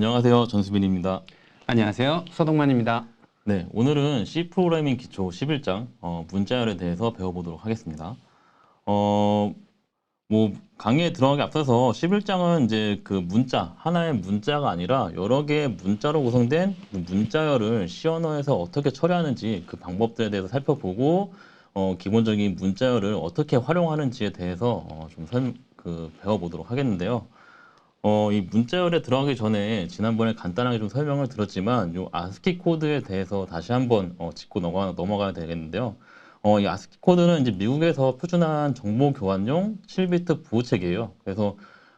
안녕하세요. 전수빈입니다. 안녕하세요. 서동만입니다. 네, 오늘은 C 프로그래밍 기초 11장 문자열에 대해서 배워보도록 하겠습니다. 어, 강의에 들어가기 앞서서 11장은 이제 그 문자, 하나의 문자가 아니라 여러 개의 문자로 구성된 그 문자열을 C 언어에서 어떻게 처리하는지 그 방법들에 대해서 살펴보고 기본적인 문자열을 어떻게 활용하는지에 대해서 배워보도록 하겠는데요. 이 문자열에 들어가기 전에 지난번에 간단하게 좀 설명을 드렸지만 요 아스키 코드에 대해서 다시 한번 짚고 넘어가야 되겠는데요. 이 아스키 코드는 이제 미국에서 표준화한 정보 교환용 7비트 부호체계예요. 그래서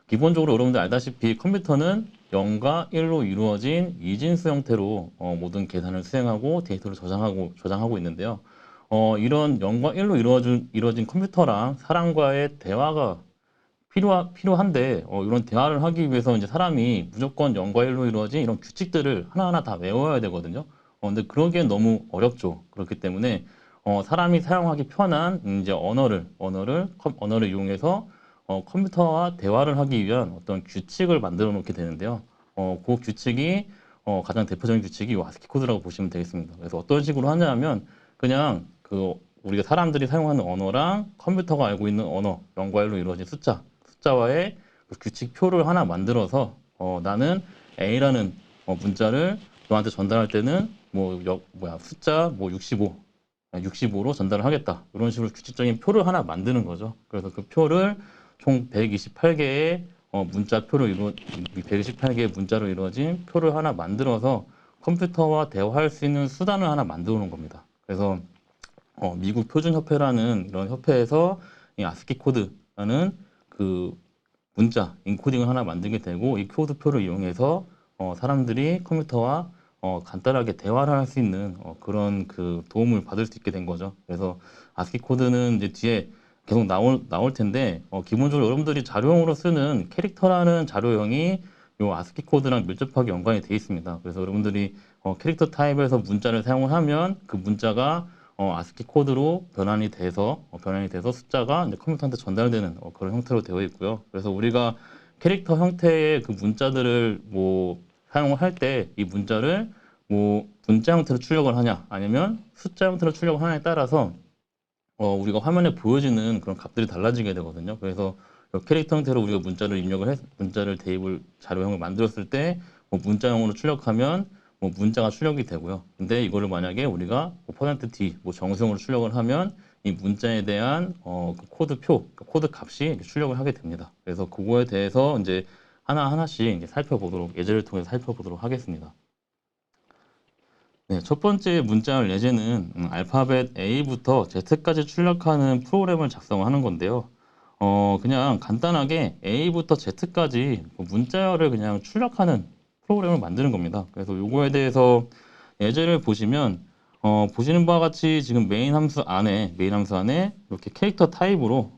기본적으로 여러분들 알다시피 컴퓨터는 0과 1로 이루어진 이진수 형태로 모든 계산을 수행하고 데이터를 저장하고 있는데요. 이런 0과 1로 이루어진 컴퓨터랑 사람과의 대화가 필요한데 이런 대화를 하기 위해서 이제 사람이 무조건 0과 1로 이루어진 이런 규칙들을 하나하나 다 외워야 되거든요. 근데 그러기엔 너무 어렵죠. 그렇기 때문에 사람이 사용하기 편한 이제 언어를 이용해서 컴퓨터와 대화를 하기 위한 어떤 규칙을 만들어 놓게 되는데요. 그 규칙이 가장 대표적인 규칙이 이 아스키 코드라고 보시면 되겠습니다. 그래서 어떤 식으로 하냐면 그냥 그 우리가 사람들이 사용하는 언어랑 컴퓨터가 알고 있는 언어 0과 1로 이루어진 숫자와의 그 규칙표를 하나 만들어서 나는 A라는 문자를 너한테 전달할 때는 숫자 65로 전달을 하겠다. 이런 식으로 규칙적인 표를 하나 만드는 거죠. 그래서 그 표를 총 128개의 128개의 문자로 이루어진 표를 하나 만들어서 컴퓨터와 대화할 수 있는 수단을 하나 만들어 놓은 겁니다. 그래서 미국 표준협회라는 이런 협회에서 이 아스키 코드라는 그 문자 인코딩을 하나 만들게 되고 이 코드표를 이용해서 사람들이 컴퓨터와 간단하게 대화를 할 수 있는 그런 그 도움을 받을 수 있게 된 거죠. 그래서 아스키 코드는 이제 뒤에 계속 나올 텐데 기본적으로 여러분들이 자료형으로 쓰는 캐릭터라는 자료형이 요 아스키 코드랑 밀접하게 연관이 되어 있습니다. 그래서 여러분들이 캐릭터 타입에서 문자를 사용을 하면 그 문자가 아스키 코드로 변환이 돼서 숫자가 이제 컴퓨터한테 전달되는 그런 형태로 되어 있고요. 그래서 우리가 캐릭터 형태의 그 문자들을 사용을 할 때 이 문자를 문자 형태로 출력을 하냐 아니면 숫자 형태로 출력을 하냐에 따라서 우리가 화면에 보여지는 그런 값들이 달라지게 되거든요. 그래서 캐릭터 형태로 우리가 문자를 대입을 자료형을 만들었을 때 문자형으로 출력하면 문자가 출력이 되고요. 근데 이거를 만약에 우리가 %d 정수형으로 출력을 하면 이 문자에 대한 그 코드 값이 출력을 하게 됩니다. 그래서 그거에 대해서 이제 하나하나씩 이제 예제를 통해서 살펴보도록 하겠습니다. 네, 첫 번째 문자열 예제는 알파벳 A부터 Z까지 출력하는 프로그램을 작성하는 건데요. 그냥 간단하게 A부터 Z까지 문자열을 그냥 출력하는 프로그램을 만드는 겁니다. 그래서 요거에 대해서 예제를 보시면 보시는 바와 같이 지금 메인 함수 안에 이렇게 캐릭터 타입으로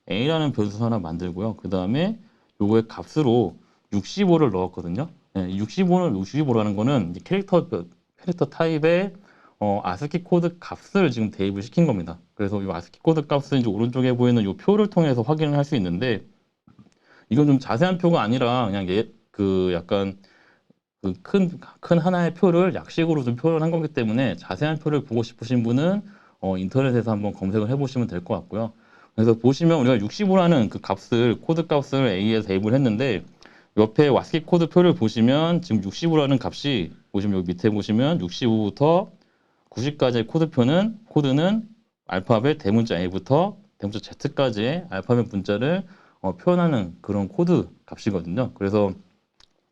A라는 변수 하나 만들고요. 그 다음에 요거의 값으로 65를 넣었거든요. 네, 65라는 거는 이제 캐릭터 타입의 아스키 코드 값을 지금 대입을 시킨 겁니다. 그래서 이 아스키 코드 값은 이제 오른쪽에 보이는 이 표를 통해서 확인을 할 수 있는데 이건 좀 자세한 표가 아니라 그냥 약간 그 큰 하나의 표를 약식으로 좀 표현한 거기 때문에 자세한 표를 보고 싶으신 분은 인터넷에서 한번 검색을 해보시면 될 것 같고요. 그래서 보시면 우리가 65라는 그 코드 값을 A에 대입을 했는데 옆에 와스키 코드 표를 보시면 지금 65라는 값이 보시면 여기 밑에 보시면 65부터 90까지의 코드는 알파벳 대문자 A부터 대문자 Z까지의 알파벳 문자를 표현하는 그런 코드 값이거든요. 그래서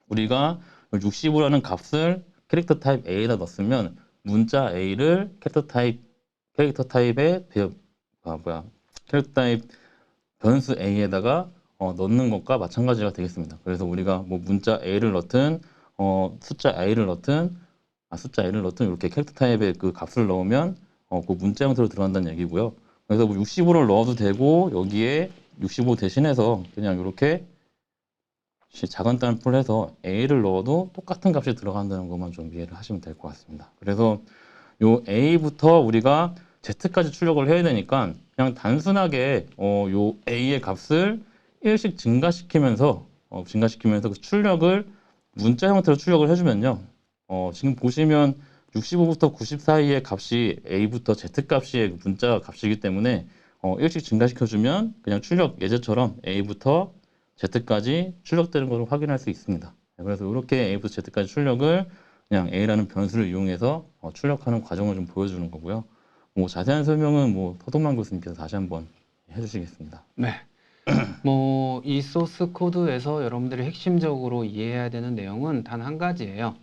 우리가 65라는 값을 캐릭터 타입 A에다 넣었으면 문자 A를 캐릭터 타입의 캐릭터 타입 변수 A에다가 넣는 것과 마찬가지가 되겠습니다. 그래서 우리가 문자 A를 넣든 숫자 A를 넣든 이렇게 캐릭터 타입의 그 값을 넣으면 그 문자 형태로 들어간다는 얘기고요. 그래서 65를 넣어도 되고 여기에 65 대신해서 그냥 이렇게 작은 따옴표를 해서 A를 넣어도 똑같은 값이 들어간다는 것만 좀 이해를 하시면 될 것 같습니다. 그래서 요 A부터 우리가 Z까지 출력을 해야 되니까 그냥 단순하게 요 A의 값을 1씩 증가시키면서 그 출력을 문자 형태로 출력을 해주면요. 지금 보시면 65부터 90 사이의 값이 A부터 Z 값이 문자 값이기 때문에 일씩 증가시켜주면 그냥 출력 예제처럼 A부터 Z까지 출력되는 것을 확인할 수 있습니다. 그래서 이렇게 A부터 Z까지 출력을 그냥 A라는 변수를 이용해서 출력하는 과정을 좀 보여주는 거고요. 뭐 자세한 설명은 뭐 서동만 교수님께서 다시 한번 해주시겠습니다. 네. 이 소스 코드에서 여러분들이 핵심적으로 이해해야 되는 내용은 단 한 가지예요.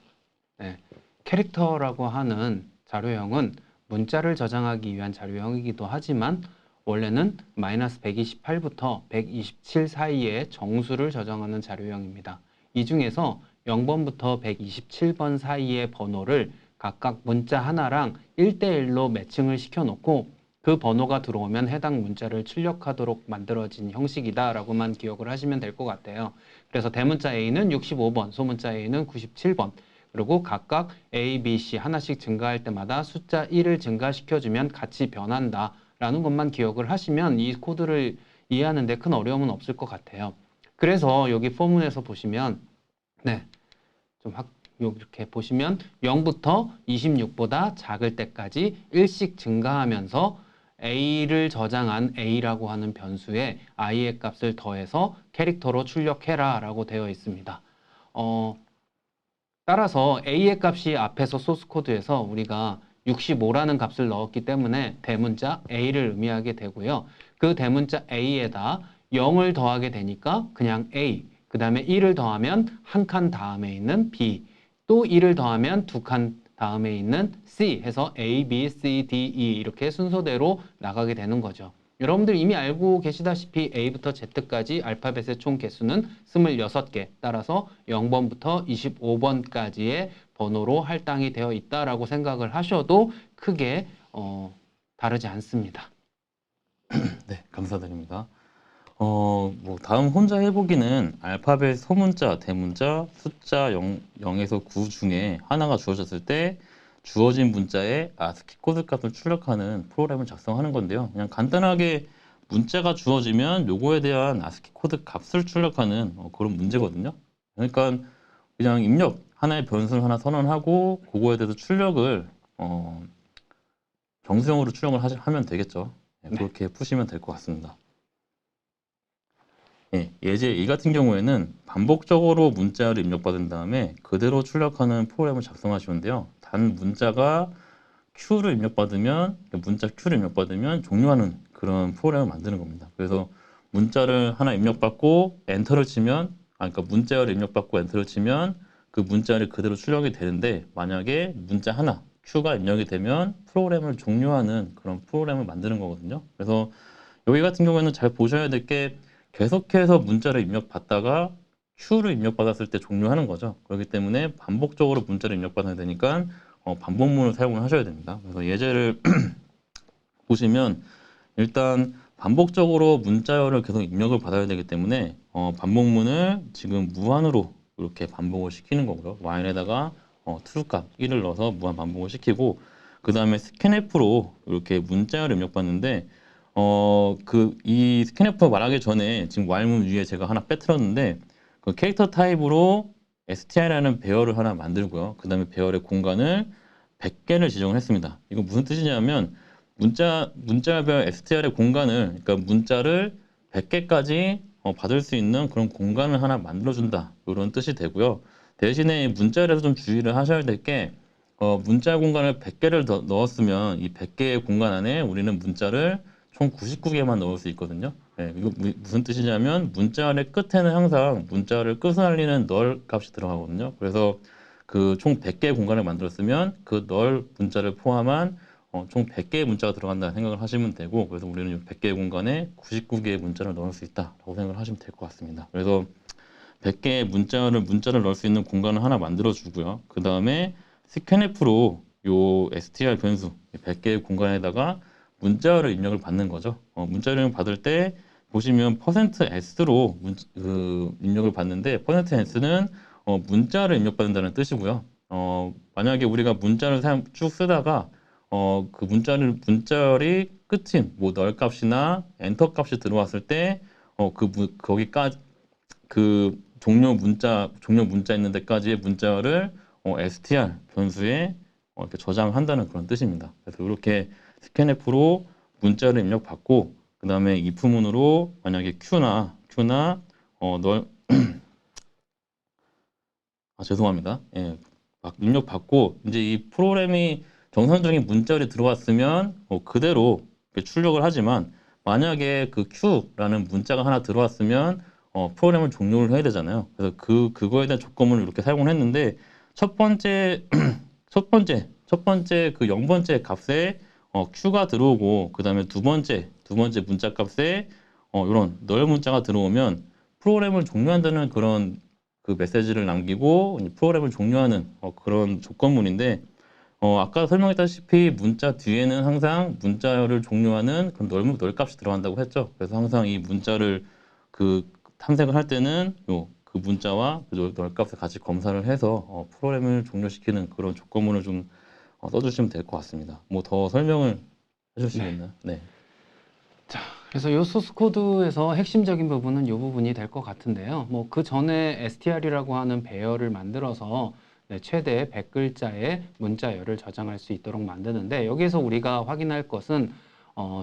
네. 캐릭터라고 하는 자료형은 문자를 저장하기 위한 자료형이기도 하지만 원래는 마이너스 128부터 127 사이의 정수를 저장하는 자료형입니다. 이 중에서 0번부터 127번 사이의 번호를 각각 문자 하나랑 1대1로 매칭을 시켜놓고 그 번호가 들어오면 해당 문자를 출력하도록 만들어진 형식이다 라고만 기억을 하시면 될 것 같아요. 그래서 대문자 A는 65번, 소문자 A는 97번, 그리고 각각 A, B, C 하나씩 증가할 때마다 숫자 1을 증가시켜주면 같이 변한다 라는 것만 기억을 하시면 이 코드를 이해하는 데 큰 어려움은 없을 것 같아요. 그래서 여기 포문에서 보시면 이렇게 보시면 0부터 26보다 작을 때까지 1씩 증가하면서 A를 저장한 A라고 하는 변수에 I의 값을 더해서 캐릭터로 출력해라 라고 되어 있습니다. 따라서 A의 값이 앞에서 소스 코드에서 우리가 65라는 값을 넣었기 때문에 대문자 A를 의미하게 되고요. 그 대문자 A에다 0을 더하게 되니까 그냥 A, 그 다음에 1을 더하면 한 칸 다음에 있는 B, 또 1을 더하면 두 칸 다음에 있는 C 해서 A, B, C, D, E 이렇게 순서대로 나가게 되는 거죠. 여러분들 이미 알고 계시다시피 A부터 Z까지 알파벳의 총 개수는 26개, 따라서 0번부터 25번까지의 번호로 할당이 되어 있다라고 생각을 하셔도 크게 다르지 않습니다. 네, 감사드립니다. 뭐 다음 혼자 해보기는 알파벳 소문자, 대문자, 숫자 0에서 9 중에 하나가 주어졌을 때 주어진 문자에 아스키 코드 값을 출력하는 프로그램을 작성하는 건데요. 그냥 간단하게 문자가 주어지면 요거에 대한 아스키 코드 값을 출력하는 그런 문제거든요. 그러니까 그냥 입력 하나의 변수를 하나 선언하고 그거에 대해서 출력을 정수형으로 출력을 하면 되겠죠. 네, 그렇게 푸시면 될 것 같습니다. 예, 예제 이 같은 경우에는 반복적으로 문자를 입력받은 다음에 그대로 출력하는 프로그램을 작성하시는데요. 단 문자가 Q를 입력받으면 문자 Q를 입력받으면 종료하는 그런 프로그램을 만드는 겁니다. 그래서 문자를 하나 입력받고 엔터를 치면 그러니까 문자를 입력받고 엔터를 치면 그 문자를 그대로 출력이 되는데 만약에 문자 하나 Q가 입력이 되면 프로그램을 종료하는 그런 프로그램을 만드는 거거든요. 그래서 여기 같은 경우에는 잘 보셔야 될 게 계속해서 문자를 입력받다가 Q를 입력받았을 때 종료하는 거죠. 그렇기 때문에 반복적으로 문자를 입력받아야 되니까 반복문을 사용을 하셔야 됩니다. 그래서 예제를 보시면 일단 반복적으로 문자열을 계속 입력을 받아야 되기 때문에 반복문을 지금 무한으로 이렇게 반복을 시키는 거고요. while에다가 true값 1을 넣어서 무한 반복을 시키고 그 다음에 scanf로 이렇게 문자열을 입력받는데 이 스캔F 말하기 전에 지금 while문 위에 제가 하나 빼뜨렸는데 그 캐릭터 타입으로 str이라는 배열을 하나 만들고요. 그 다음에 배열의 공간을 100개를 지정을 했습니다. 이거 무슨 뜻이냐면 문자별 str의 공간을 그러니까 문자를 100개까지 받을 수 있는 그런 공간을 하나 만들어준다. 이런 뜻이 되고요. 대신에 문자열에서 좀 주의를 하셔야 될 게 문자 공간을 100개를 더 넣었으면 이 100개의 공간 안에 우리는 문자를 총 99개만 넣을 수 있거든요. 네, 이거 무슨 뜻이냐면 문자의 끝에는 항상 문자를 끝을 알리는 널 값이 들어가거든요. 그래서 그 총 100개의 공간을 만들었으면 그 널 문자를 포함한 총 100개의 문자가 들어간다는 생각을 하시면 되고 그래서 우리는 100개의 공간에 99개의 문자를 넣을 수 있다라고 생각을 하시면 될 것 같습니다. 그래서 100개의 문자를 넣을 수 있는 공간을 하나 만들어 주고요. 그 다음에 scanf로 요 str 변수 100개의 공간에다가 문자를 입력을 받는 거죠. 문자를 입력 받을 때 보시면 %s로 입력을 받는데 %s는 문자를 입력받는다는 뜻이고요. 만약에 우리가 문자를 쭉 쓰다가 그 문자열이 끝인 뭐 널 값이나 엔터 값이 들어왔을 때 거기까지 그 종료 문자 있는 데까지의 문자를 str 변수에 이렇게 저장한다는 그런 뜻입니다. 그래서 이렇게 스캔F로 문자를 입력받고 그 다음에 if문으로 만약에 q나 널 죄송합니다. 예, 막 입력받고 이제 이 프로그램이 정상적인 문자열이 들어왔으면 그대로 이렇게 출력을 하지만 만약에 그 Q라는 문자가 하나 들어왔으면 프로그램을 종료를 해야 되잖아요. 그래서 그거에 대한 조건을 이렇게 사용을 했는데 첫 번째 첫 번째 그 0번째 값에 Q가 들어오고 그 다음에 두 번째 문자 값에 이런 널 문자가 들어오면 프로그램을 종료한다는 그런 그 메시지를 남기고 이제 프로그램을 종료하는 그런 조건문인데 아까 설명했다시피 문자 뒤에는 항상 문자열을 종료하는 그런 널 값이 들어간다고 했죠. 그래서 항상 이 문자를 그 탐색을 할 때는 그 문자와 그 널 값을 같이 검사를 해서 프로그램을 종료시키는 그런 조건문을 좀 써주시면 될 것 같습니다. 뭐 더 설명을 해주시겠나요? 네. 자, 그래서 이 소스 코드에서 핵심적인 부분은 이 부분이 될 것 같은데요. 뭐 그 전에 str이라고 하는 배열을 만들어서 최대 100글자의 문자열을 저장할 수 있도록 만드는데 여기에서 우리가 확인할 것은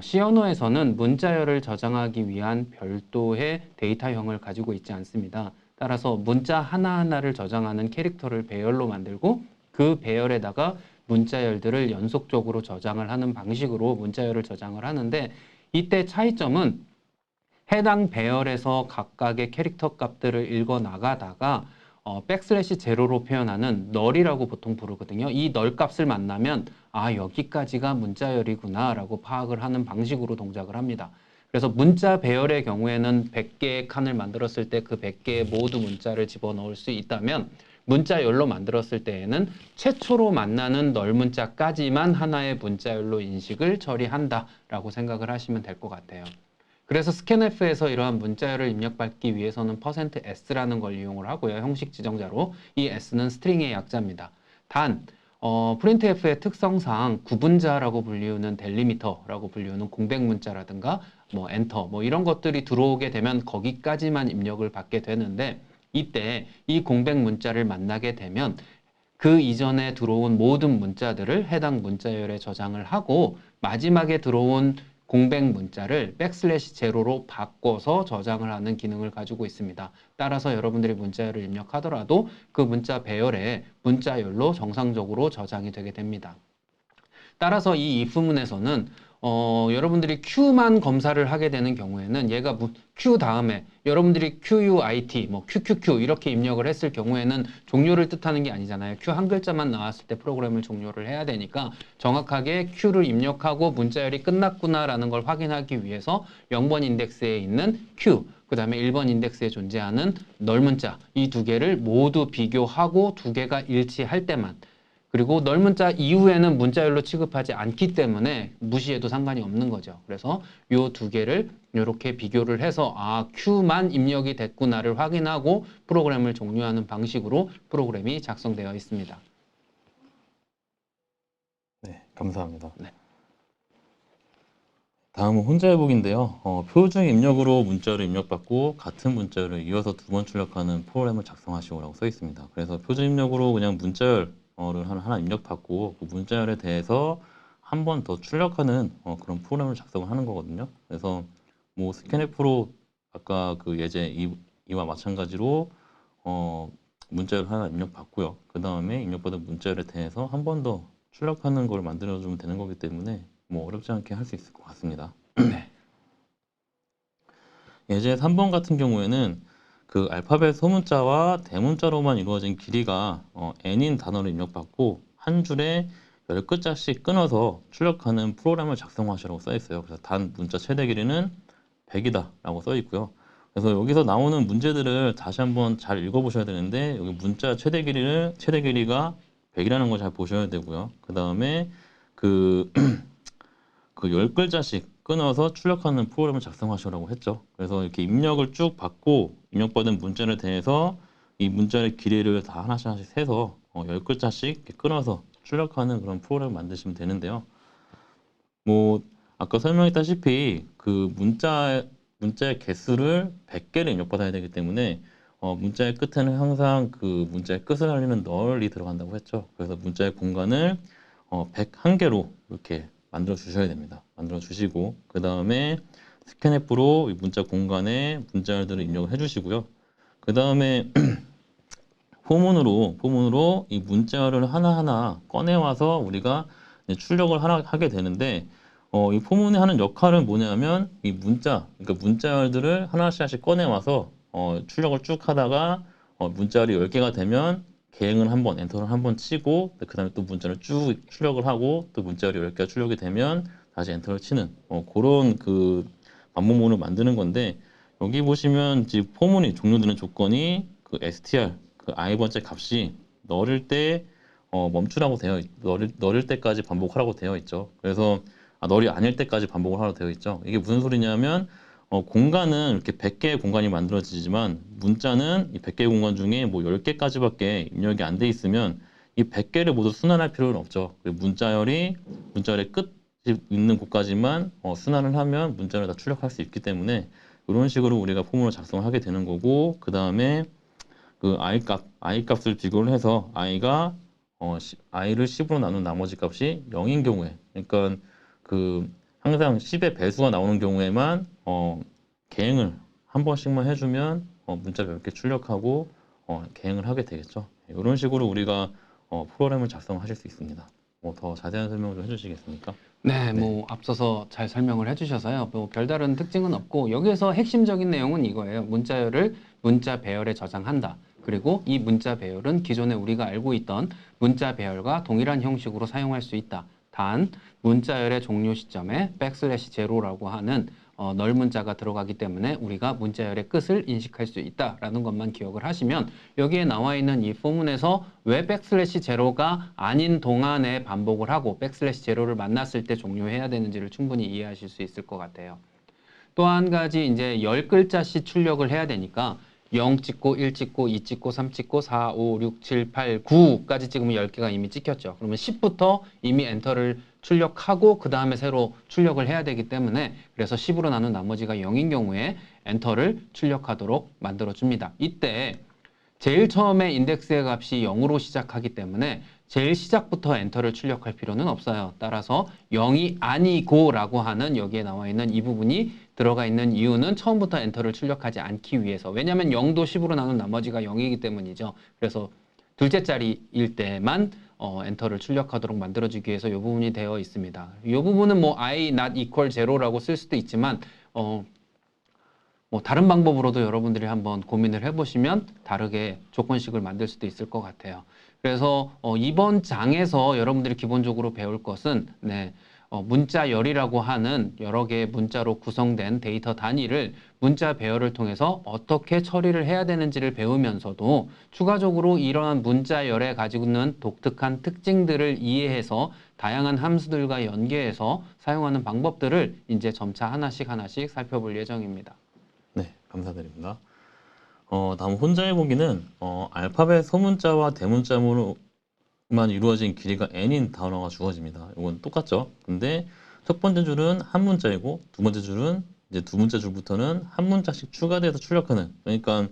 C 언어에서는 문자열을 저장하기 위한 별도의 데이터형을 가지고 있지 않습니다. 따라서 문자 하나하나를 저장하는 캐릭터를 배열로 만들고 그 배열에다가 문자열들을 연속적으로 저장을 하는 방식으로 문자열을 저장을 하는데 이때 차이점은 해당 배열에서 각각의 캐릭터 값들을 읽어 나가다가 백슬래시 제로로 표현하는 널이라고 보통 부르거든요. 이 널 값을 만나면 아 여기까지가 문자열이구나 라고 파악을 하는 방식으로 동작을 합니다. 그래서 문자 배열의 경우에는 100개의 칸을 만들었을 때 그 100개의 모두 문자를 집어넣을 수 있다면 문자열로 만들었을 때에는 최초로 만나는 널 문자까지만 하나의 문자열로 인식을 처리한다라고 생각을 하시면 될 것 같아요. 그래서 스캔F에서 이러한 문자열을 입력받기 위해서는 %s라는 걸 이용을 하고요. 형식 지정자로. 이 s는 스트링의 약자입니다. 단, 프린트F의 특성상 구분자라고 불리우는 델리미터라고 불리우는 공백 문자라든가 뭐 엔터 뭐 이런 것들이 들어오게 되면 거기까지만 입력을 받게 되는데 이때 이 공백 문자를 만나게 되면 그 이전에 들어온 모든 문자들을 해당 문자열에 저장을 하고 마지막에 들어온 공백 문자를 백슬래시 제로로 바꿔서 저장을 하는 기능을 가지고 있습니다. 따라서 여러분들이 문자열을 입력하더라도 그 문자 배열에 문자열로 정상적으로 저장이 되게 됩니다. 따라서 이 if문에서는 여러분들이 Q만 검사를 하게 되는 경우에는 얘가 Q 다음에 여러분들이 QUIT, 뭐 QQQ 이렇게 입력을 했을 경우에는 종료를 뜻하는 게 아니잖아요. Q 한 글자만 나왔을 때 프로그램을 종료를 해야 되니까 정확하게 Q를 입력하고 문자열이 끝났구나라는 걸 확인하기 위해서 0번 인덱스에 있는 Q, 그 다음에 1번 인덱스에 존재하는 널 문자 이 두 개를 모두 비교하고 두 개가 일치할 때만 그리고 널 문자 이후에는 문자열로 취급하지 않기 때문에 무시해도 상관이 없는 거죠. 그래서 이 두 개를 이렇게 비교를 해서 아 Q만 입력이 됐구나를 확인하고 프로그램을 종료하는 방식으로 프로그램이 작성되어 있습니다. 네, 감사합니다. 네. 다음은 혼자 회복인데요. 표준 입력으로 문자를 입력받고 같은 문자를 이어서 두 번 출력하는 프로그램을 작성하시오라고 써 있습니다. 그래서 표준 입력으로 그냥 문자열을 하나 입력받고 그 문자열에 대해서 한 번 더 출력하는 그런 프로그램을 작성을 하는 거거든요. 그래서 뭐 스캔F로 아까 그 예제 이와 마찬가지로 문자열 하나 입력받고요. 그 다음에 입력받은 문자열에 대해서 한 번 더 출력하는 걸 만들어주면 되는 거기 때문에 뭐 어렵지 않게 할 수 있을 것 같습니다. 네. 예제 3번 같은 경우에는 그 알파벳 소문자와 대문자로만 이루어진 길이가 n인 단어를 입력받고 한 줄에 10글자씩 끊어서 출력하는 프로그램을 작성하시라고 써 있어요. 그래서 단 문자 최대 길이는 100이다 라고 써 있고요. 그래서 여기서 나오는 문제들을 다시 한번 잘 읽어보셔야 되는데 여기 문자 최대 길이가 100이라는 걸 잘 보셔야 되고요. 그 다음에 그 10글자씩 끊어서 출력하는 프로그램을 작성하시라고 했죠. 그래서 이렇게 입력을 쭉 받고 입력받은 문자에 대해서 이 문자의 길이를 다 하나씩 세서 10글자씩 이렇게 끊어서 출력하는 그런 프로그램을 만드시면 되는데요. 뭐 아까 설명했다시피 그 문자의 개수를 100개를 입력받아야 되기 때문에 문자의 끝에는 항상 그 문자의 끝을 알리는 널이 들어간다고 했죠. 그래서 문자의 공간을 101개로 이렇게 만들어 주셔야 됩니다. 만들어 주시고 그 다음에 스캔앱으로 이 문자 공간에 문자열들을 입력을 해주시고요. 그 다음에 포문으로 이 문자열을 하나하나 꺼내와서 우리가 이제 출력을 하게 되는데 이 포문이 하는 역할은 뭐냐면 이 그러니까 문자열들을 하나씩 꺼내와서 출력을 쭉 하다가 문자열이 10개가 되면 개행을 한번 엔터를 한번 치고 그 다음에 또 문자를 쭉 출력을 하고 또 문자열이 10개가 출력이 되면 다시 엔터를 치는 그런 그 반복문을 만드는 건데 여기 보시면 지금 포문이 종료되는 조건이 그 str 그 i 번째 값이 넣을 때 멈추라고 넣을 때까지 반복하라고 되어 있죠. 그래서 널이 아닐 때까지 반복을 하라고 되어 있죠. 이게 무슨 소리냐면 공간은 이렇게 100개의 공간이 만들어지지만 문자는 이 100개의 공간 중에 뭐 10개까지밖에 입력이 안 돼 있으면 이 100개를 모두 순환할 필요는 없죠. 문자열의 끝이 있는 곳까지만 순환을 하면 문자를 다 출력할 수 있기 때문에 이런 식으로 우리가 포문을 작성하게 되는 거고 그 다음에 그 i 값을 비교를 해서 i를 10으로 나눈 나머지 값이 0인 경우에 그러니까 그 항상 10의 배수가 나오는 경우에만 개행을 한 번씩만 해주면 문자를 몇 개 출력하고 개행을 하게 되겠죠. 이런 식으로 우리가 프로그램을 작성하실 수 있습니다. 더 자세한 설명을 좀 해주시겠습니까? 네, 네. 뭐 앞서서 잘 설명을 해주셔서요. 뭐 별다른 특징은 없고 여기에서 핵심적인 내용은 이거예요. 문자열을 문자 배열에 저장한다. 그리고 이 문자 배열은 기존에 우리가 알고 있던 문자 배열과 동일한 형식으로 사용할 수 있다. 단 문자열의 종료 시점에 백슬래시 제로라고 하는 널 문자가 들어가기 때문에 우리가 문자열의 끝을 인식할 수 있다라는 것만 기억을 하시면 여기에 나와 있는 이 포문에서 왜 백슬래시 제로가 아닌 동안에 반복을 하고 백슬래시 제로를 만났을 때 종료해야 되는지를 충분히 이해하실 수 있을 것 같아요. 또 한 가지 이제 10글자씩 출력을 해야 되니까 0 찍고 1 찍고 2 찍고 3 찍고 4, 5, 6, 7, 8, 9까지 찍으면 10개가 이미 찍혔죠. 그러면 10부터 이미 엔터를 출력하고 그 다음에 새로 출력을 해야 되기 때문에 그래서 10으로 나눈 나머지가 0인 경우에 엔터를 출력하도록 만들어 줍니다. 이때 제일 처음에 인덱스의 값이 0으로 시작하기 때문에 제일 시작부터 엔터를 출력할 필요는 없어요. 따라서 0이 아니고 라고 하는 여기에 나와 있는 이 부분이 들어가 있는 이유는 처음부터 엔터를 출력하지 않기 위해서. 왜냐하면 0도 10으로 나눈 나머지가 0이기 때문이죠. 그래서 둘째 자리일 때만 엔터를 출력하도록 만들어주기 위해서 이 부분이 되어 있습니다. 이 부분은 뭐 I not equal zero라고 쓸 수도 있지만 뭐 다른 방법으로도 여러분들이 한번 고민을 해보시면 다르게 조건식을 만들 수도 있을 것 같아요. 그래서 이번 장에서 여러분들이 기본적으로 배울 것은 문자열이라고 하는 여러 개의 문자로 구성된 데이터 단위를 문자 배열을 통해서 어떻게 처리를 해야 되는지를 배우면서도 추가적으로 이러한 문자열에 가지고 있는 독특한 특징들을 이해해서 다양한 함수들과 연계해서 사용하는 방법들을 이제 점차 하나씩 살펴볼 예정입니다. 네, 감사드립니다. 다음 혼자 해보기는 알파벳 소문자와 대문자로만 이루어진 길이가 n인 단어가 주어집니다. 이건 똑같죠? 근데 첫 번째 줄은 한 문자이고 두 번째 줄은 이제 두 문자 줄부터는 한 문자씩 추가돼서 출력하는 그러니까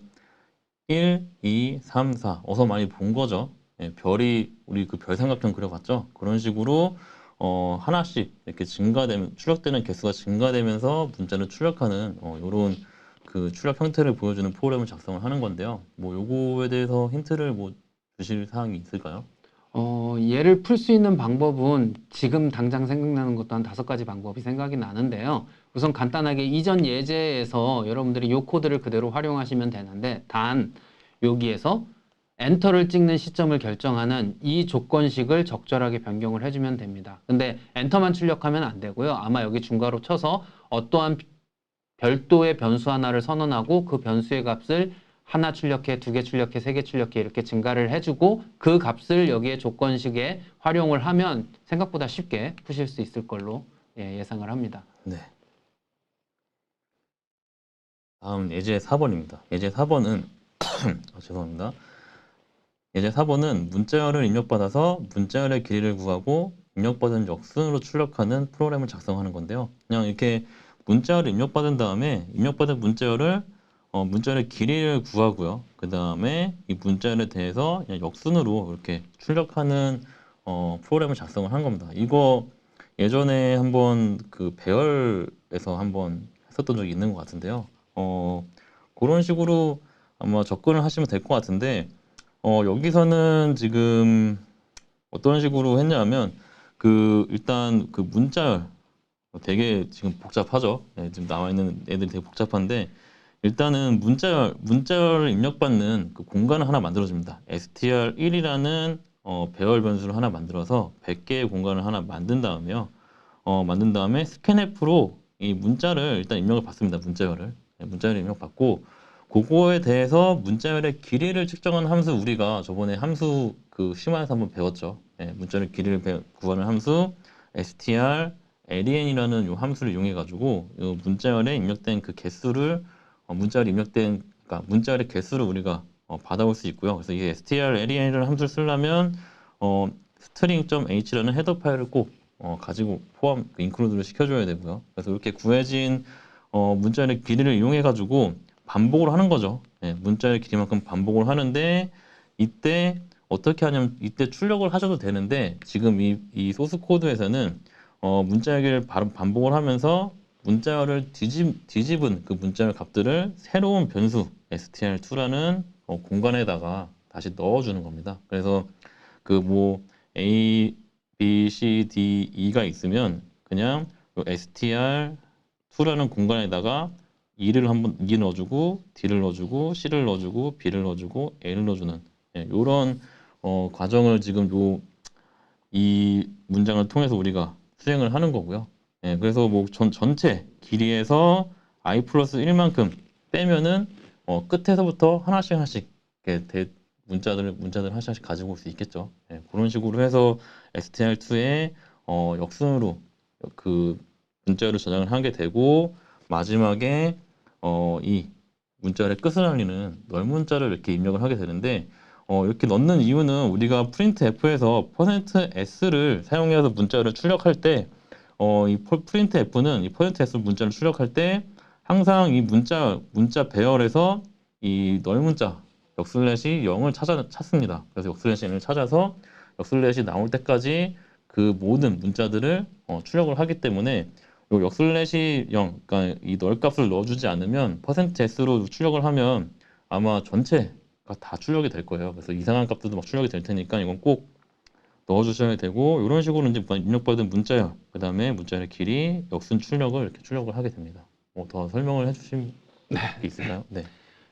1, 2, 3, 4 어서 많이 본 거죠. 예, 별이 우리 그 별 삼각형 그려봤죠? 그런 식으로 하나씩 이렇게 출력되는 개수가 증가되면서 문자를 출력하는 이런 그 출력 형태를 보여주는 프로그램을 작성을 하는 건데요. 뭐 요거에 대해서 힌트를 뭐 주실 사항이 있을까요? 얘를 풀 수 있는 방법은 지금 당장 생각나는 것도 한 5가지 방법이 생각이 나는데요. 우선 간단하게 이전 예제에서 여러분들이 이 코드를 그대로 활용하시면 되는데 단 여기에서 엔터를 찍는 시점을 결정하는 이 조건식을 적절하게 변경을 해주면 됩니다. 근데 엔터만 출력하면 안 되고요. 아마 여기 중괄호 쳐서 어떠한 별도의 변수 하나를 선언하고 그 변수의 값을 하나 출력해, 2개 출력해, 3개 출력해 이렇게 증가를 해주고 그 값을 여기에 조건식에 활용을 하면 생각보다 쉽게 푸실 수 있을 걸로 예상을 합니다. 네. 다음 예제 4번입니다. 예제 4번은 죄송합니다. 예제 4번은 문자열을 입력받아서 문자열의 길이를 구하고 입력받은 역순으로 출력하는 프로그램을 작성하는 건데요. 그냥 이렇게 문자열을 입력받은 다음에 입력받은 문자열을 문자열의 길이를 구하고요. 그 다음에 이 문자열에 대해서 그냥 역순으로 이렇게 출력하는 프로그램을 작성을 한 겁니다. 이거 예전에 한번 그 배열에서 한번 했었던 적이 있는 것 같은데요. 그런 식으로 아마 접근을 하시면 될 것 같은데, 여기서는 지금 어떤 식으로 했냐면, 일단 그 문자열, 되게 지금 복잡하죠. 네, 지금 나와 있는 애들이 되게 복잡한데, 일단은 문자열을 입력받는 그 공간을 하나 만들어줍니다. str1이라는 배열 변수를 하나 만들어서 100개의 공간을 하나 만든 다음에 scanf로 이 문자를 일단 입력을 받습니다. 문자열을. 네, 문자열을 입력받고, 그거에 대해서 문자열의 길이를 측정하는 함수, 우리가 저번에 함수 그 심화에서 한번 배웠죠. 네, 문자열의 길이를 구하는 함수 str len이라는 요 함수를 이용해 가지고 요 문자열에 입력된 그 개수를 그러니까 문자열의 개수를 우리가 받아올 수 있고요. 그래서 이 strlen이라는 함수를 쓰려면 string.h라는 헤더 파일을 꼭 가지고 인클루드를 시켜줘야 되고요. 그래서 이렇게 구해진 문자열의 길이를 이용해 가지고 반복을 하는 거죠. 네, 문자열의 길이만큼 반복을 하는데, 이때 어떻게 하냐면, 이때 출력을 하셔도 되는데, 지금 이 소스 코드에서는 문자열을 반복을 하면서 문자열을 뒤집은 그 문자열 값들을 새로운 변수 str2라는 공간에다가 다시 넣어주는 겁니다. 그래서 그 뭐 A, B, C, D, E가 있으면 그냥 str2라는 공간에다가 E를 넣어주고, D를 넣어주고, C를 넣어주고, B를 넣어주고, A를 넣어주는 이런 과정을 지금 이 문장을 통해서 우리가 수행을 하는 거고요. 그래서 뭐 전체 길이에서 i 플러스 1만큼 빼면은 끝에서부터 하나씩 이렇게 문자들 하나씩 가지고 올 수 있겠죠. 그런 식으로 해서 str2에 역순으로 그 문자열을 저장을 하게 되고, 마지막에 이 문자열의 끝을 알리는 널 문자를 이렇게 입력을 하게 되는데, 이렇게 넣는 이유는 우리가 printf에서 %s를 사용해서 문자를 출력할 때, 이 printf는 이 %s 문자를 출력할 때 항상 이 문자 배열에서 이 널 문자 역슬래시 0을 찾습니다. 그래서 역슬래시 n을 찾아서 역슬래시 나올 때까지 그 모든 문자들을 출력을 하기 때문에, 요 역슬래시 0, 그러니까 이 널 값을 넣어주지 않으면 %s로 출력을 하면 아마 전체가 다 출력이 될 거예요. 그래서 이상한 값들도 막 출력이 될 테니까 이건 꼭 넣어주셔야 되고, 이런 식으로 이제 입력받은 문자열, 그 다음에 문자열의 길이, 역순 출력을 이렇게 출력을 하게 됩니다. 뭐 더 설명을 해주실 게 있을까요? 네.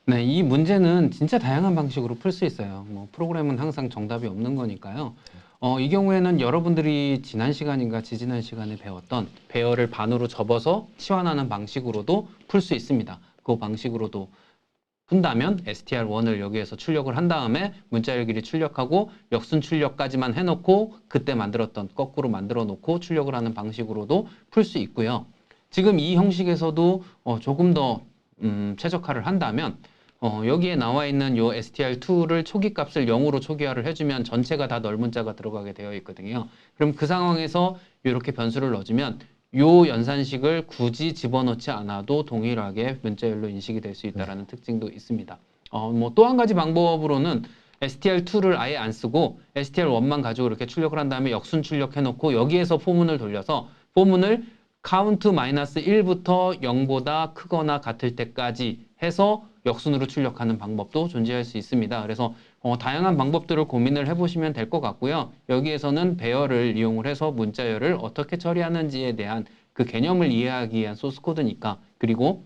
네, 이 문제는 진짜 다양한 방식으로 풀 수 있어요. 뭐 프로그램은 항상 정답이 없는 거니까요. 이 경우에는 여러분들이 지난 시간인가 지지난 시간에 배웠던 배열을 반으로 접어서 치환하는 방식으로도 풀 수 있습니다. 그 방식으로도 푼다면 str1을 여기에서 출력을 한 다음에 문자열 길이 출력하고 역순 출력까지만 해놓고 그때 만들었던 거꾸로 만들어 놓고 출력을 하는 방식으로도 풀 수 있고요. 지금 이 형식에서도 조금 더 최적화를 한다면 여기에 나와 있는 요 str2를 초기 값을 0으로 초기화를 해주면 전체가 다 널 문자가 들어가게 되어 있거든요. 그럼 그 상황에서 이렇게 변수를 넣어주면 요 연산식을 굳이 집어넣지 않아도 동일하게 문자열로 인식이 될 수 있다는 특징도 있습니다. 뭐 또 한 가지 방법으로는 str2를 아예 안 쓰고 str1만 가지고 이렇게 출력을 한 다음에 역순 출력해놓고 여기에서 포문을 돌려서 포문을 count -1부터 0보다 크거나 같을 때까지 해서 역순으로 출력하는 방법도 존재할 수 있습니다. 그래서 다양한 방법들을 고민을 해보시면 될 것 같고요. 여기에서는 배열을 이용을 해서 문자열을 어떻게 처리하는지에 대한 그 개념을 이해하기 위한 소스 코드니까, 그리고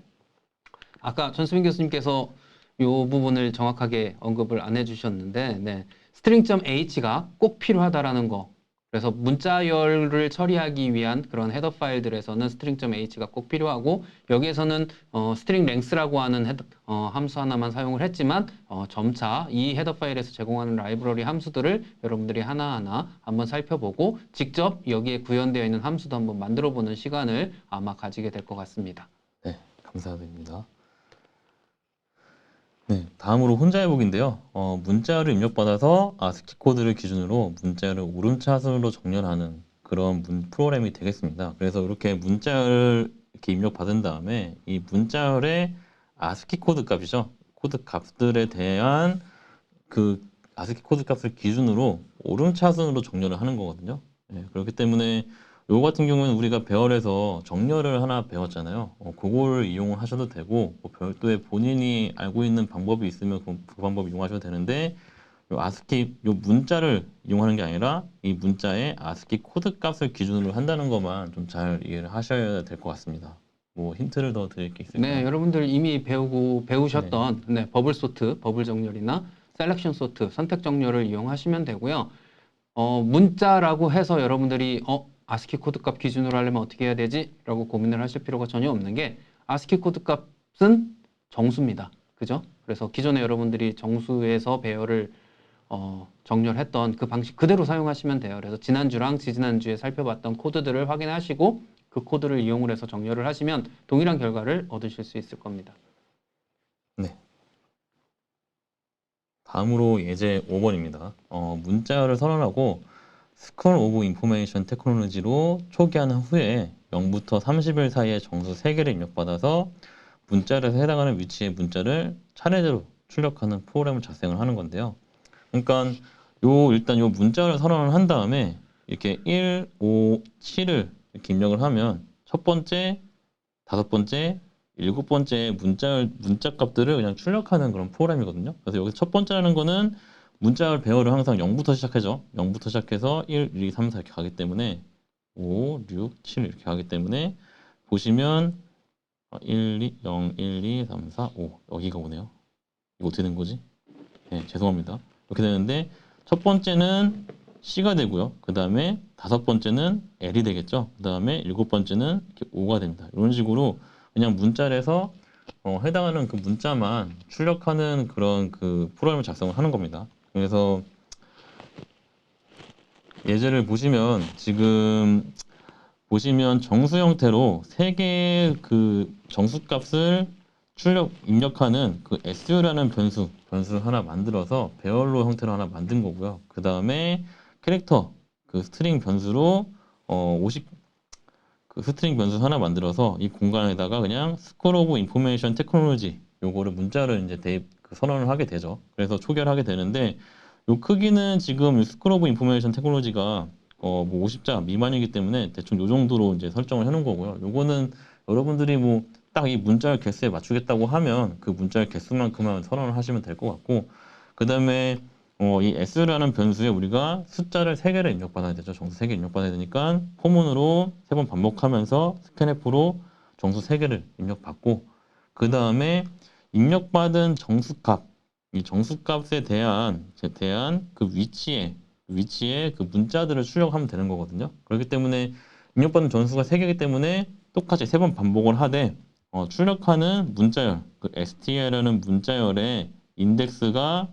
아까 전수민 교수님께서 이 부분을 정확하게 언급을 안 해주셨는데, 네, string.h가 꼭 필요하다라는 거. 그래서 문자열을 처리하기 위한 그런 헤더 파일들에서는 string.h가 꼭 필요하고, 여기에서는 string length라고 하는 함수 하나만 사용을 했지만 점차 이 헤더 파일에서 제공하는 라이브러리 함수들을 여러분들이 하나하나 한번 살펴보고 직접 여기에 구현되어 있는 함수도 한번 만들어 보는 시간을 아마 가지게 될 것 같습니다. 네, 감사드립니다. 네, 다음으로 혼자 해보기인데요. 문자열을 입력받아서 ASCII 코드를 기준으로 문자열을 오름차순으로 정렬하는 그런 프로그램이 되겠습니다. 그래서 이렇게 문자열을 이렇게 입력받은 다음에 이 문자열의 아스키 코드 값이죠. 코드 값들에 대한 그 아스키 코드 값을 기준으로 오름차순으로 정렬을 하는 거거든요. 예, 그렇기 때문에 요거 같은 경우는 우리가 배열에서 정렬을 하나 배웠잖아요. 그걸 이용을 하셔도 되고 뭐 별도의 본인이 알고 있는 방법이 있으면 그 방법 이용하셔도 되는데 요 아스키 요 문자를 이용하는 게 아니라 이 문자의 아스키 코드 값을 기준으로 한다는 것만 좀 잘 이해를 하셔야 될 것 같습니다. 뭐 힌트를 더 드릴 게 네, 있을까요? 여러분들 이미 네. 배우셨던 버블 소트, 버블 정렬이나 셀렉션 소트, 선택 정렬을 이용하시면 되고요. 문자라고 해서 여러분들이 아스키 코드 값 기준으로 하려면 어떻게 해야 되지? 라고 고민을 하실 필요가 전혀 없는 게 아스키 코드 값은 정수입니다. 그죠? 그래서 기존에 여러분들이 정수에서 배열을 정렬했던 그 방식 그대로 사용하시면 돼요. 그래서 지난주랑 지지난주에 살펴봤던 코드들을 확인하시고 그 코드를 이용을 해서 정렬을 하시면 동일한 결과를 얻으실 수 있을 겁니다. 네. 다음으로 예제 5번입니다. 문자열을 선언하고 스컬 오브 인포메이션 테크놀로지로 초기화한 후에 0부터 30일 사이에 정수 3개를 입력받아서 문자열에서 해당하는 위치의 문자를 차례대로 출력하는 프로그램을 작성을 하는 건데요. 그러니까 일단 요 문자열을 선언을 한 다음에 이렇게 1, 5, 7을 이렇게 입력을 하면 첫 번째, 다섯 번째, 일곱 번째 문자 값들을 그냥 출력하는 그런 프로그램이거든요. 그래서 여기서 첫 번째라는 거는 문자 배열을 항상 0부터 시작하죠. 0부터 시작해서 1, 2, 3, 4 이렇게 가기 때문에 5, 6, 7 이렇게 가기 때문에 보시면 1, 2, 0, 1, 2, 3, 4, 5 여기가 오네요. 이거 어떻게 된 거지? 네, 죄송합니다. 이렇게 되는데 첫 번째는 C가 되고요. 그 다음에 다섯 번째는 L이 되겠죠. 그 다음에 일곱 번째는 이렇게 O가 됩니다. 이런 식으로 그냥 문자에서 해당하는 그 문자만 출력하는 그런 그 프로그램을 작성을 하는 겁니다. 그래서 예제를 보시면 지금 보시면 정수 형태로 세 개의 그 정수값을 입력하는 그 su라는 변수를 하나 만들어서 배열로 형태로 하나 만든 거고요. 그 다음에 캐릭터 그 스트링 변수로 50 그 스트링 변수 하나 만들어서 이 공간에다가 그냥 스콜 오브 인포메이션 테크놀로지 요거를 문자를 이제 선언을 하게 되죠. 그래서 초기화를 하게 되는데 요 크기는 지금 스콜 오브 인포메이션 테크놀로지가 뭐 50자 미만이기 때문에 대충 요 정도로 이제 설정을 해놓은 거고요. 요거는 여러분들이 뭐 딱 이 문자열 개수에 맞추겠다고 하면 그 문자열 개수만큼만 선언을 하시면 될 것 같고 그 다음에 이 s라는 변수에 우리가 숫자를 3개를 입력받아야 되죠. 정수 3개 입력받아야 되니까 포문으로 3번 반복하면서 스캔F로 정수 3개를 입력받고 그 다음에 입력받은 정수값 이 정수값에 대한 그 위치에 그 문자들을 출력하면 되는 거거든요. 그렇기 때문에 입력받은 전수가 3개이기 때문에 똑같이 3번 반복을 하되 출력하는 문자열 그 str이라는 문자열의 인덱스가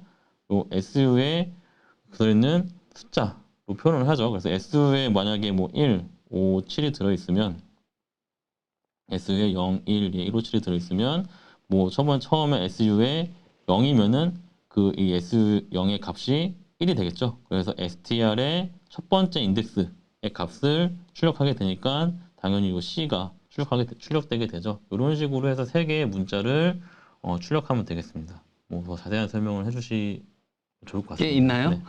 요 SU에 들어있는 숫자로 표현을 하죠. 그래서 SU에 만약에 뭐 1, 5, 7이 들어있으면 SU에 0, 1, 2, 1, 5, 7이 들어있으면 뭐 처음에 SU에 0이면은 그 이 SU 0의 값이 1이 되겠죠. 그래서 str의 첫 번째 인덱스의 값을 출력하게 되니까 당연히 이 C가 출력되게 되죠. 이런 식으로 해서 세 개의 문자를 출력하면 되겠습니다. 뭐 더 자세한 설명을 해주시 좋을 것 게 같습니다. 있나요?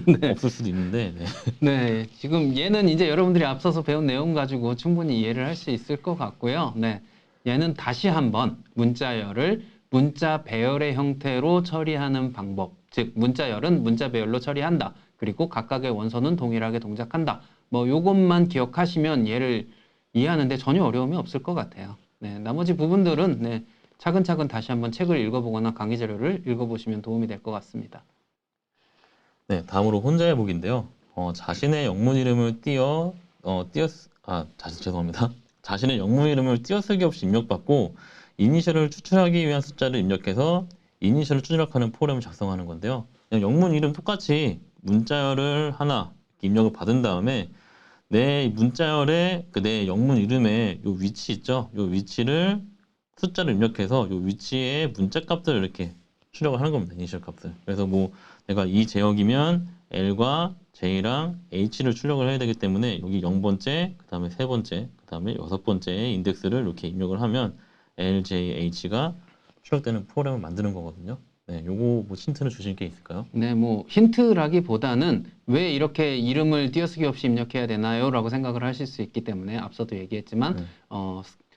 네. 네. 없을 수도 있는데, 네. 네, 지금 얘는 이제 여러분들이 앞서서 배운 내용 가지고 충분히 이해를 할 수 있을 것 같고요. 네, 얘는 다시 한번 문자열을 문자 배열의 형태로 처리하는 방법, 즉 문자열은 문자 배열로 처리한다. 그리고 각각의 원소는 동일하게 동작한다. 뭐 요것만 기억하시면 얘를 이해하는데 전혀 어려움이 없을 것 같아요. 네, 나머지 부분들은 차근차근 다시 한번 책을 읽어보거나 강의 자료를 읽어보시면 도움이 될 것 같습니다. 네, 다음으로 혼자 해보기인데요. 자신의 영문 이름을 죄송합니다. 자신의 영문 이름을 띄어쓰기 없이 입력받고 이니셜을 추출하기 위한 숫자를 입력해서 이니셜을 출력하는 프로그램을 작성하는 건데요. 그냥 영문 이름 똑같이 문자열을 하나 입력을 받은 다음에 내 문자열에 내 영문 이름에 요 위치 있죠? 요 위치를 숫자를 입력해서 요 위치에 문자 값들을 이렇게 출력을 하는 겁니다. 이니셜 값을. 그래서 뭐 내가 이 제역이면 L과 J랑 H를 출력을 해야 되기 때문에 여기 0번째, 그 다음에 세 번째, 그 다음에 여섯 번째의 인덱스를 이렇게 입력을 하면 L, J, H가 출력되는 프로그램을 만드는 거거든요. 네, 요거 뭐 힌트는 주실 게 있을까요? 네, 뭐 힌트라기보다는 왜 이렇게 이름을 띄어쓰기 없이 입력해야 되나요? 라고 생각을 하실 수 있기 때문에 앞서도 얘기했지만 네.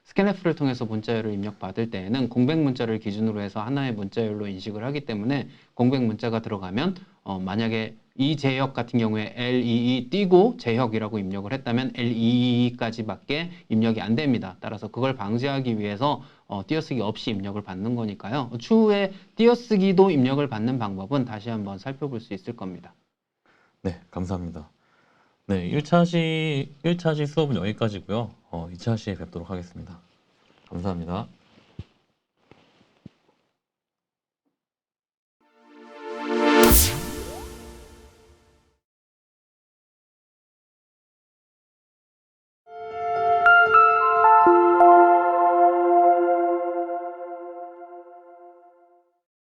스캔프를 통해서 문자열을 입력받을 때에는 공백 문자를 기준으로 해서 하나의 문자열로 인식을 하기 때문에 공백 문자가 들어가면 만약에 이 제역 같은 경우에 LEE 띄고 제역이라고 입력을 했다면 LEE까지밖에 입력이 안 됩니다. 따라서 그걸 방지하기 위해서 띄어쓰기 없이 입력을 받는 거니까요. 추후에 띄어쓰기도 입력을 받는 방법은 다시 한번 살펴볼 수 있을 겁니다. 네, 감사합니다. 네, 1차 시 수업은 여기까지고요. 2차 시에 뵙도록 하겠습니다. 감사합니다.